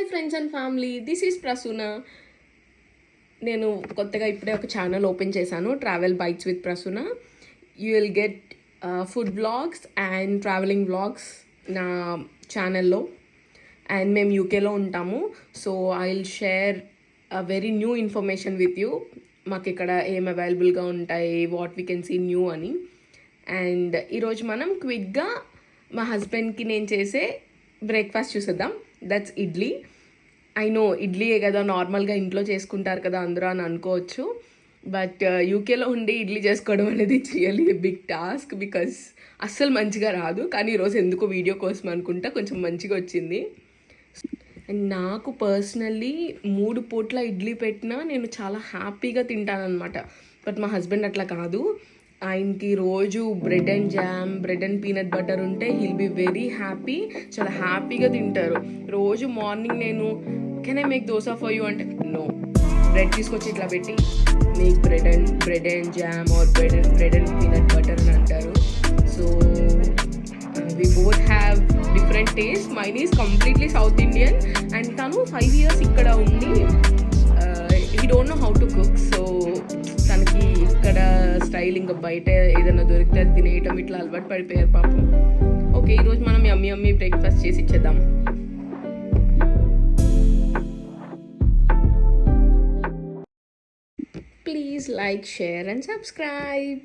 Hi friends and family, this is Prasuna. నేను కొత్తగా ఇప్పుడే ఒక ఛానల్ ఓపెన్ చేశాను, travel bites with Prasuna. You will get food vlogs and travelling vlogs నా ఛానల్లో. అండ్ మేము యూకేలో ఉంటాము, so I will share very new information with you. మాకు ఇక్కడ ఏం అవైలబుల్గా ఉంటాయి, what we can see new అని. అండ్ ఈరోజు మనం క్విక్గా మా హస్బెండ్కి నేను చేసే బ్రేక్ఫాస్ట్ చూసేద్దాం. దట్స్ ఇడ్లీ. ఐ నో ఇడ్లీయే కదా, నార్మల్గా ఇంట్లో చేసుకుంటారు కదా అందరూ అని అనుకోవచ్చు. బట్ యూకేలో ఉండి ఇడ్లీ చేసుకోవడం అనేది రియల్లీ బిగ్ టాస్క్, బికాస్ అస్సలు మంచిగా రాదు. కానీ ఈరోజు ఎందుకో వీడియో కోసం అనుకుంటా కొంచెం మంచిగా వచ్చింది. అండ్ నాకు పర్సనల్లీ 3 పూట్ల ఇడ్లీ పెట్టినా నేను చాలా హ్యాపీగా తింటానన్నమాట. బట్ మా హస్బెండ్ అట్లా కాదు. ఆయనకి రోజు bread and jam, bread and peanut butter ఉంటే హీల్ బి వెరీ హ్యాపీ. చాలా హ్యాపీగా తింటారు. రోజు మార్నింగ్ నేను can I make dosa for you అంటే నో, బ్రెడ్ తీసుకొచ్చి ఇట్లా పెట్టి make bread and jam or bread and peanut butter అని అంటారు. So we both have different tastes. Mine is completely South Indian and tanu 5 years ikkada undi he don't know how to cook, so tanaki ikkada style inga baita edaina dorikte tineyam itla alvat padipoyaru paapam. Okay, ee roju manam yummy breakfast chesi ichchedam. Please like, share and subscribe.